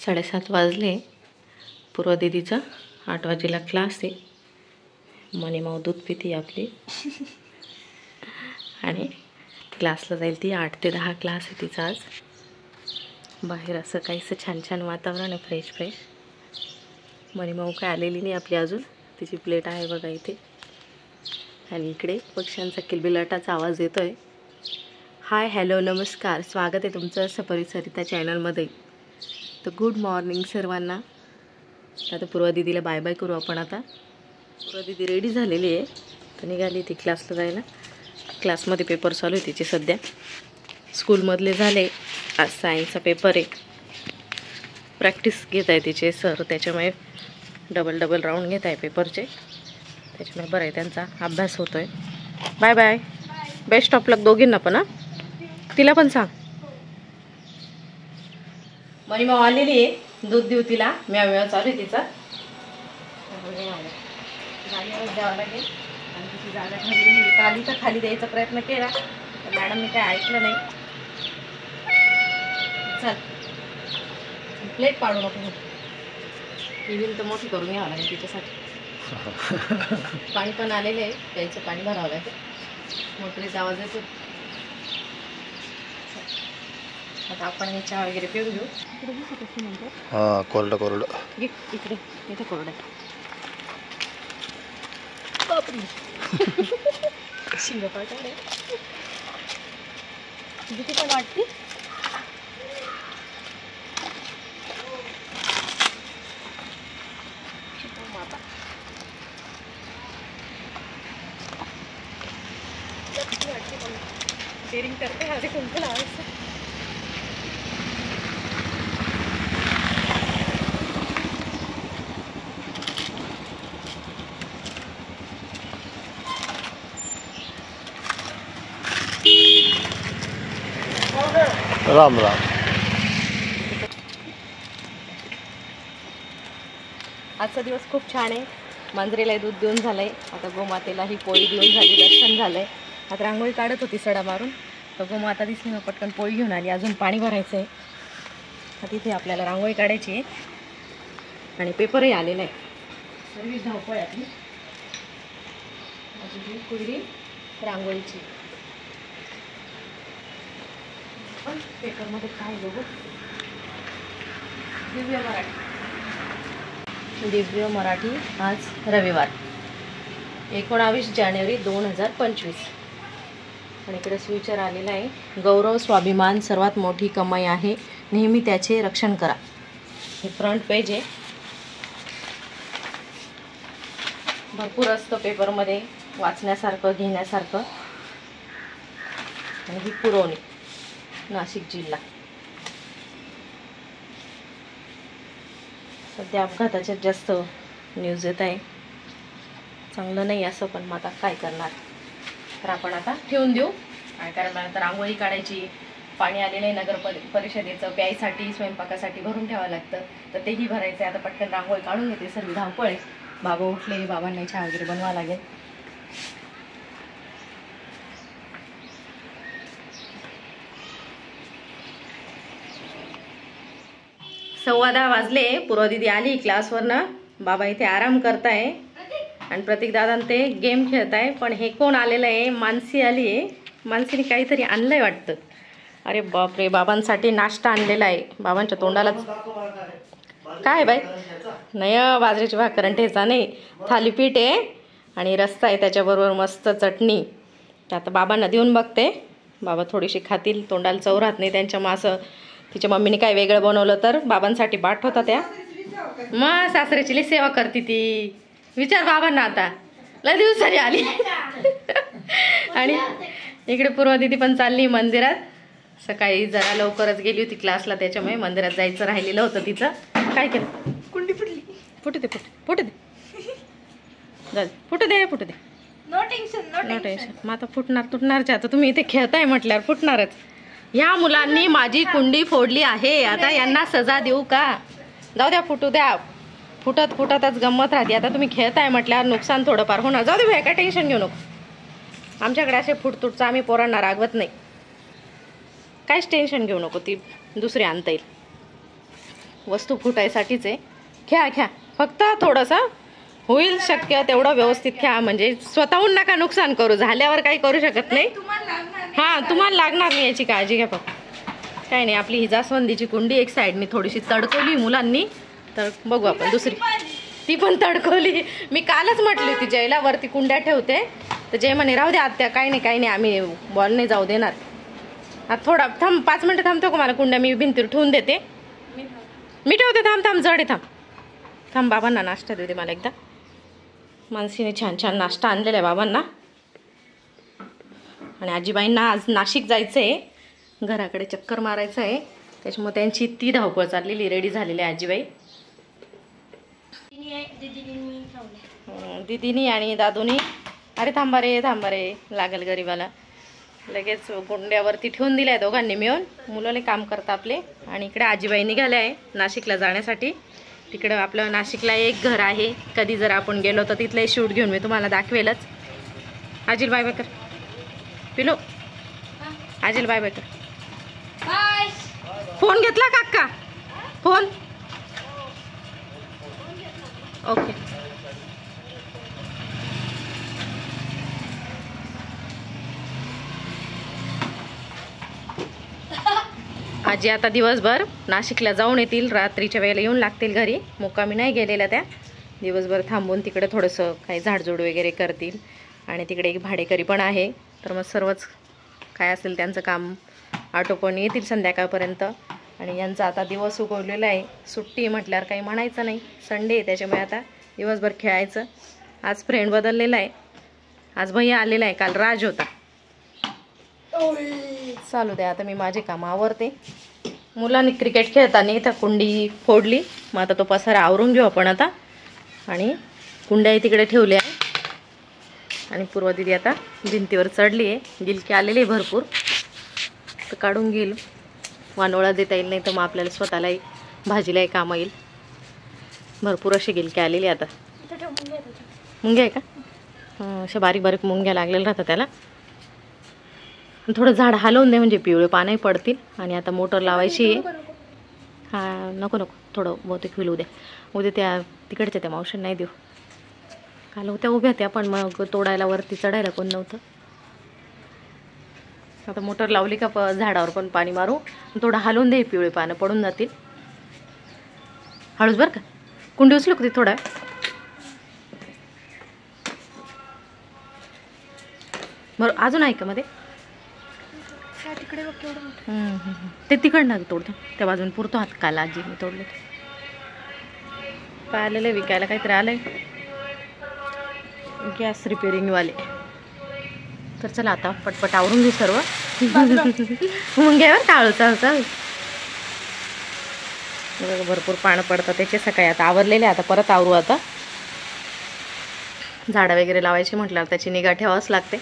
7:30 वाजले. पूर्वा दीदीचा 8 वाजेला क्लास आहे. मनीमाऊ दूध पिती आपली आणि क्लासला जाईल ती. 8 ते 10 क्लास आहे तिचा आज. बाहेर असं काहीसं छान छान वातावरण आहे, फ्रेश फ्रेश. मनीमाऊ काय आलेली नाही आपली अजून. तिची प्लेट आहे बघा इथे. आणि इकडे पक्ष्यांचा किलबिलाटाचा आवाज येतोय. हाय, हॅलो, नमस्कार, स्वागत आहे तुमचं सपरिसरिता चॅनलमध्ये. तर गुड मॉर्निंग सर्वांना. आता पूर्वा दीदीला बाय बाय करू आपण. आता पूर्वा दीदी रेडी झालेली आहे, तर निघाली ती क्लासला जायला. क्लासमध्ये पेपर चालू आहे तिचे सध्या. स्कूलमधले झाले. आज सायन्सचा पेपर आहे. प्रॅक्टिस घेत आहे तिचे सर, त्याच्यामुळे डबल राऊंड घेत आहे पेपरचे. त्याच्यामुळे बरं आहे, त्यांचा अभ्यास होतो आहे. बाय बाय, बेस्ट ऑफ लक दोघींना पण. तिला पण सांग. मनीमाऊ आलेली आहे, दूध देऊ तिला. म्याव चालू आहे तिचा. जागेवर द्यावं लागेल. आणि तिची जागा खाली काली तर खाली द्यायचा प्रयत्न केला, तर मॅडमने काय ऐकलं नाही. चल, प्लेट पाडू नको. टिफिन तर मोठी करून घ्यावं लागेल तिच्यासाठी. पाणी पण आलेलं आहे, प्यायचं पाणी भरावं लागेल. मोटरीचा आवाज येतो. आता आपण हे चहा वगैरे पिऊन घेऊ. हां, कोरडं इकडे इथे कोरडं. शिंग पाठवले किती पण वाटते. माता किती वाटते पण डेअरिंग करते. आधी कोणतं लावायचं. राम राम. आजचा दिवस खूप छान आहे. मांजरीला दूध देऊन झालंय. आता गोमातेला ही पोळी देऊन झाली, दर्शन झालंय. आता रांगोळी काढत होती सडा मारून, तर गोमाता दिसली, मग पटकन पोळी घेऊन आली. अजून पाणी भरायचं आहे. आता तिथे आपल्याला रांगोळी काढायची आहे. आणि पेपरही आलेला आहे. सर्व धावपळ आपली. अजून कुयरी रांगोळीची. पण पेपरमध्ये काय बघू. दिव्य मराठी आज रविवार 19 जानेवारी 2025. आणि इकडे स्विचर आलेला आहे. गौरव स्वाभिमान सर्वात मोठी कमाई आहे, नेहमी त्याचे रक्षण करा. हे फ्रंट पेज आहे. भरपूर असतं पेपरमध्ये वाचण्यासारखं, घेण्यासारखं. आणि ही पुरवणी, नाशिक जिल्हा. सध्या अपघाताचे जास्त न्यूज येत आहे. चांगलं नाही असं, पण मग आता काय करणार. तर आपण आता ठेवून देऊ. काय कारण मला तर रांगोळी काढायची. पाणी आलेलं आहे नगर परिषदेचं, प्यायसाठी स्वयंपाकासाठी भरून ठेवावं लागतं, तर तेही भरायचं आहे. आता पटकन रांगोळी काढून घेते. सर्व धावपळ आहे. बाबा उठले, बाबांना चहा वगैरे बनवावं लागेल. सव्वा 10 वाजले. पूर्वा दीदी आली क्लासवरनं. बाबा इथे आराम करताय आणि प्रतीक दादा ते गेम खेळताय. पण हे कोण आलेलं आहे? मानसी आली आहे. मानसीने काहीतरी आणलंय वाटतं. अरे बापरे, बाबांसाठी नाश्ता आणलेला आहे. बाबांच्या तोंडालाच काय बाई. नाही, बाजरीची भाकर ठेचा नाही, थालीपीठ आहे आणि रस्सा आहे, त्याच्याबरोबर मस्त चटणी. तर आता बाबांना देऊन बघते. बाबा थोडीशी खातील, तोंडाला चव राहत नाही त्यांच्या. मासं तिच्या मम्मीने काय वेगळं बनवलं तर बाबांसाठी पाठवता त्या. मग सासऱ्याची सेवा करते ती. विचार बाबांना. आता लय दिवसांनी आली. आणि इकडे पूर्वा दीदी पण चालली मंदिरात. सकाळी जरा लवकरच गेली होती क्लासला, त्याच्यामुळे मंदिरात जायचं राहिलेलं होतं तिचं. काय केलं? कुंडी फुटली. फुटू दे, फुटू दे. फुटू दे. No tension. मग आता तुटणारच. आता तुम्ही इथे खेळताय म्हटल्यावर फुटणारच. ह्या मुलांनी माझी कुंडी फोडली आहे. आता यांना सजा देऊ का? जाऊ द्या, फुटू द्या. फुटतच गंमत राहते. आता तुम्ही खेळताय म्हटल्यावर नुकसान थोडंफार होणार. जाऊ दे, काय टेन्शन घेऊ नको. आमच्याकडे असे फुटतुटचं आम्ही पोरांना रागवत नाही. काहीच टेन्शन घेऊ नको, ती दुसरी आणता येईल. वस्तू फुटायसाठीच आहे. खेळा खेळा, फक्त थोडंसं होईल शक्य तेवढं व्यवस्थित खेळा, म्हणजे स्वतःहून नका नुकसान करू, झाल्यावर काही करू शकत नाही. हां तुम्हाला लागणार नाही याची काळजी घ्या फक्त. काही नाही, आपली ही जास्वंदीची कुंडी एक साईडनी थोडीशी तडकवली मुलांनी, तर बघू आपण दुसरी ती पण तडकवली. मी कालच म्हटली होती जयला वरती कुंड्या ठेवते, तर जय म्हणे राहू द्या आत्या, काही नाही आम्ही बॉल नाही जाऊ देणार. आता थोडा थांब, 5 मिनटं थांबतो का, मला कुंड्या मी भिंतीवर ठेवून देते. मी ठेवते, थांब जड आहे, थांब बाबांना नाश्ता देते मला एकदा. मानसीने छान नाश्ता आणलेला आहे बाबांना. आणि आजीबाईंना आज नाशिक जायचं आहे, घराकडे चक्कर मारायचं आहे, त्याच्यामुळे त्यांची ती धावपळ चाललेली, रेडी झालेली आहे आजीबाई. दीदीनी आणि दादूनी. अरे थांबा रे लागल गरीबाला. लगेच गुंड्यावरती ठेवून दिल्या दोघांनी मिळून. मुलाले काम करतात आपले. आणि इकडे आजीबाई निघाल्या आहे नाशिकला जाण्यासाठी. तिकडं आपलं नाशिकला एक घर आहे, कधी जर आपण गेलो तर तिथलं शूट घेऊन मी तुम्हाला दाखवेलच. आजील बाय बाय कर पिलो, आजील बाय बाय कर. फोन घेतला काका, फोन ओके. आजी आता दिवसभर नाशिकला जाऊन येतील, रात्रीच्या वेळेला येऊन लागतील घरी. मुक्कामी नाही गेलेल्या त्या, दिवसभर थांबून तिकडे थोडंसं काही झाडझूड वगैरे करतील. आणि तिकडे एक भाडेकरी पण आहे, तर मग सर्वच काय असेल त्यांचं काम आटोपण येतील संध्याकाळपर्यंत. आणि यांचा आता दिवस उगवलेला आहे, सुट्टी म्हटल्यावर काही म्हणायचं नाही, संडे आहे, त्याच्यामुळे आता दिवसभर खेळायचं. आज फ्रेंड बदललेला आहे, आज भैया आलेला आहे, काल राज होता. चालू द्या, आता मी माझे काम आवरते. मुलांनी क्रिकेट खेळताना इथं कुंडी फोडली, मग आता तो पसारा आवरून घेऊ आपण आता. आणि कुंड्याही तिकडे ठेवल्या आहे. आणि पूर्वा दिदी आता भिंतीवर चढली आहे, गिलके आलेले भरपूर, तर काढून घेईल. वानोळा देता येईल, नाही तर मग आपल्याला स्वतःलाही भाजीलाही काम येईल. भरपूर असे गिलके आलेले आता. मुंग्या आहे का? अशा बारीक बारीक मुंग्या लागलेल्या राहतात त्याला. थोडं झाड हलवून दे, म्हणजे पिवळे पानही पडतील. आणि आता मोटर लावायची आहे. हा नको थोडं बहुतेक होईल उद्या त्या तिकडच्या त्या मावशी नाही देऊ, काल होत्या उभ्या त्या, पण मग तोडायला वरती चढायला कोण नव्हतं. आता मोटर लावली का झाडावर पण पाणी मारू, थोडं हलवून दे, पिवळे पानं पडून जातील. हळूच बरं का, कुंडी उचलू का थोडा. बरं अजून आहे का मध्ये? ते तिकडनं तोडतो, त्या बाजून पुरतो हात. काल आजीने तोडले. काय आलेलं आहे विकायला, काहीतरी आलंय, गॅस रिपेरिंगवाले. तर चला आता पटपट आवरून घेऊ सर्व. मुंग्यावर टाळू चालू. भरपूर पानं पडतात त्याचे, सकाळी आता आवरलेले, आता परत आवरू. आता झाडं वगैरे लावायची म्हटल्यावर त्याची निगा ठेवावंच लागते.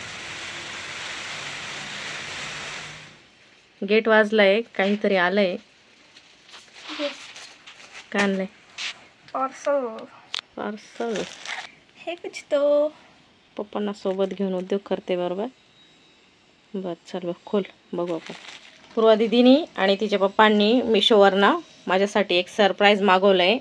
गेट वाजलाय, काहीतरी आलंय. काय आणलंय? पार्सल हे कुछ तो. पप्पांना सोबत घेऊन उद्योग करते बरोबर. बरं चल खोल बघू आपण. पूर्वा दिदीनी आणि तिच्या पप्पांनी मिशोवरनं माझ्यासाठी एक सरप्राईज मागवलं आहे.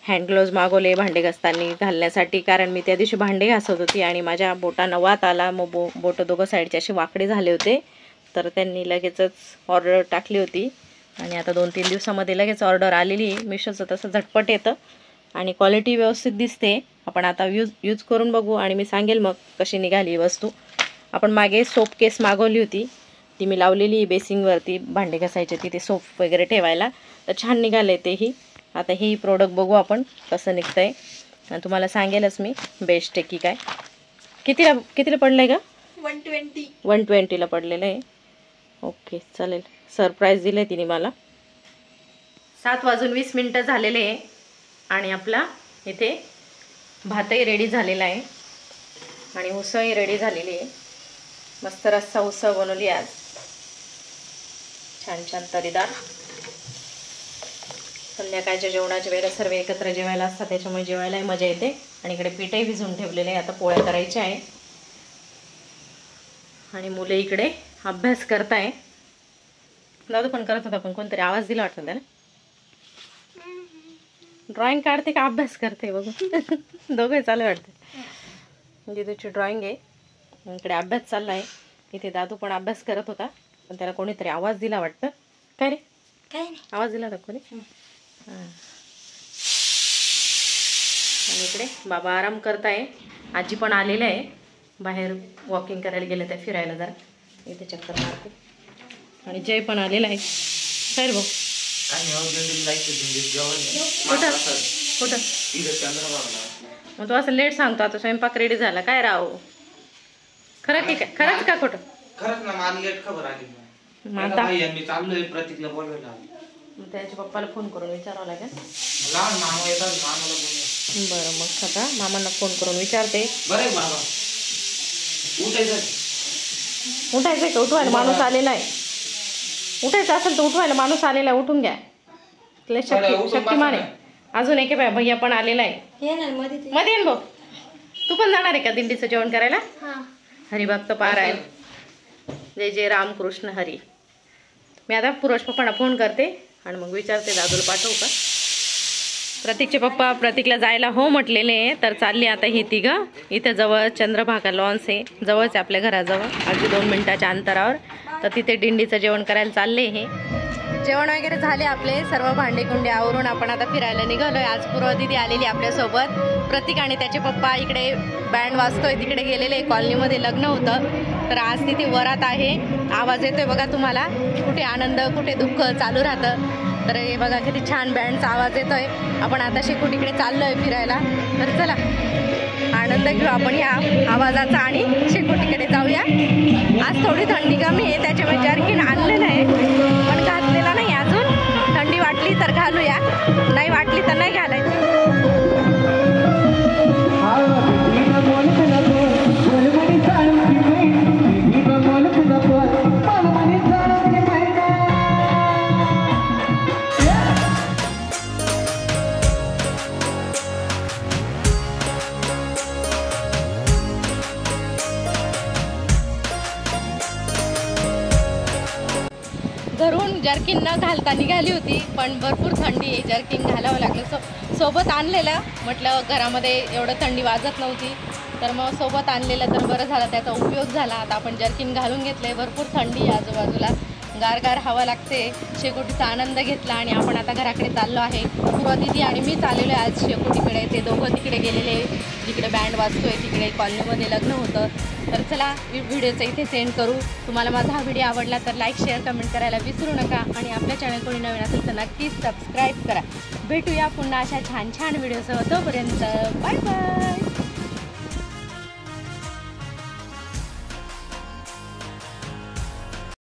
हँड ग्लोव्ज मागवले भांडे घासताना घालण्यासाठी, कारण मी त्या दिवशी भांडे घासत होती आणि माझ्या बोटानं वात आला, मग बोटं दोघं साईडचे असे वाकडे झाले होते. तर त्यांनी लगेचच ऑर्डर टाकली होती आणि आता 2-3 दिवसामध्ये लगेच ऑर्डर आलेली. मिशोचं तसं झटपट येतं आणि क्वालिटी व्यवस्थित दिसते. आपण आता यूज करून बघू आणि मी सांगेल मग कशी निघाली वस्तू. आपण मागे सोप केस मागवली होती, ती मी लावलेली बेसिंगवरती भांडे घासायचे, तिथे सोप वगैरे ठेवायला, तर छान निघाले तेही. आता ही प्रोडक्ट बघू आपण कसं निघतं आहे आणि तुम्हाला सांगेलच मी बेस्ट आहे की काय. कितीला पडलं आहे का? 120ला पडलेलं आहे. ओके चालेल, सरप्राईज दिलं आहे तिने मला. 7:20 झालेले आहे आणि आपला इथे भातही रेडी झालेला आहे आणि उसळही रेडी झालेली आहे. मस्त रस्सा उसळ बनवली आज, छान तरीदार. संध्याकाळच्या जेवणाच्या वेळेला सर्व एकत्र जेवायला असतात, त्याच्यामुळे जेवायलाही मजा येते. आणि इकडे पीठही भिजवून ठेवलेले आहे, आता पोळ्या करायच्या आहे. आणि मुलं इकडे अभ्यास करताय. दादू पण करत होता, पण कोणतरी आवाज दिला वाटतं त्याला. ड्रॉइंग काढते का अभ्यास करते बघू. दोघे चालू वाटते. दिदूची ड्रॉइंग आहे, इकडे अभ्यास चालला आहे. इथे दादू पण अभ्यास करत होता, पण त्याला कोणीतरी आवाज दिला वाटतं. काय रे, काय नाही. आवाज दिला होता कोणी. आणि इकडे बाबा आराम करताय. आजी पण आलेलं आहे, बाहेर वॉकिंग करायला गेले त्या फिरायला जरा. इथे चक्कर मारते. आणि जय पण आलेला आहे. काय रे भाऊ, कुठं कुठं मग तू असं लेट सांगतो. आता स्वयंपाक रेडी झाला काय राव. खरं ठीक आहे, खरंच का खोटं. खरंच ना, मला लेट खबर आली. मग आता मी चाललोय प्रतीकला बोलवायला. मग त्याच्या पप्पाला फोन करून विचारावं लागेल. लहान मामा येतात, मामाला बोलवा. बरं, मग आता मामांना फोन करून विचारते. बरं आहे बाबा, उठायचं उठायचं का. उठवायला माणूस आलेला आहे. उठायचं असेल तर उठवायला माणूस आलेला आहे, उठून घ्या. शक्तिमान आहे. अजून एक बाय भैया पण आलेला आहे. येणार मध्ये ते. मध्ये येईन भाऊ. तू पण जाणार आहे का दिंडीचं जेवण करायला. हा. हरिभक्त पारायण. जय जय रामकृष्ण हरी. मी आता पुरुष पप्पांना फोन करते आणि मग विचारते दादूला पाठवू का. प्रतीकचे पप्पा प्रतीकला जायला हो म्हटलेले आहे, तर चालली आता ही तिघं. इथं जवळ चंद्रभागा लॉन्स आहे, जवळच आहे आपल्या घराजवळ, अगदी 2 मिनिटाच्या अंतरावर. तर तिथे दिंडीचं जेवण करायला चालले. हे जेवण वगैरे झाले आपले, सर्व भांडे कुंडे आवरून आपण आता फिरायला निघालोय. आज पूर्व दिदी आलेली आपल्यासोबत. प्रतीक आणि त्याचे पप्पा इकडे बँड वाजतोय, तिकडे गेलेले. कॉलनीमध्ये लग्न होतं, तर आज तिथे वरात आहे. आवाज येतोय बघा तुम्हाला, कुठे आनंद कुठे दुःख चालू राहतं. तर हे बघा किती छान बँडचा आवाज येतोय. आपण आता शेकोटीकडे चाललोय फिरायला. तर चला आनंद घेऊ आपण या आवाजाचा आणि शेकोटीकडे जाऊया. आज थोडी थंडी कमी आहे, त्याच्यामुळे जर्किन आणलेलं आहे पण घातलेला नाही अजून. थंडी वाटली तर घालूया, नाही वाटली तर नाही घालायचं. घरून जर्किन न घालता निघाली होती, पण भरपूर थंडी आहे, जर्किन घालावं लागलं. सोबत आणलेलं, म्हटलं घरामध्ये एवढं थंडी वाजत नव्हती, तर मग सोबत आणलेलं तर बरं झालं, त्याचा उपयोग झाला. आता आपण जर्किन घालून घेतले. भरपूर थंडी आहे आजूबाजूला, गारगार हवा लागते. शेकोटीचा आनंद घेतला आणि आपण आता घराकडे चाललो आहे. पूर्वा दिदी आणि मी चाललेलो आहे आज शेकोटीकडे. ते दोघं तिकडे गेलेले, जिकडे बँड वाजतोय तिकडे कॉलनीमध्ये लग्न होतं. तर चला व्हिडिओचं इथे सेंड करू. तुम्हाला माझा हा व्हिडिओ आवडला तर लाईक शेअर कमेंट करायला विसरू नका. आणि आपल्या चॅनल कोणी नवीन असेल तर नक्कीच सबस्क्राईब करा. भेटूया पुन्हा अशा छान छान व्हिडिओसह. तोपर्यंत बाय बाय.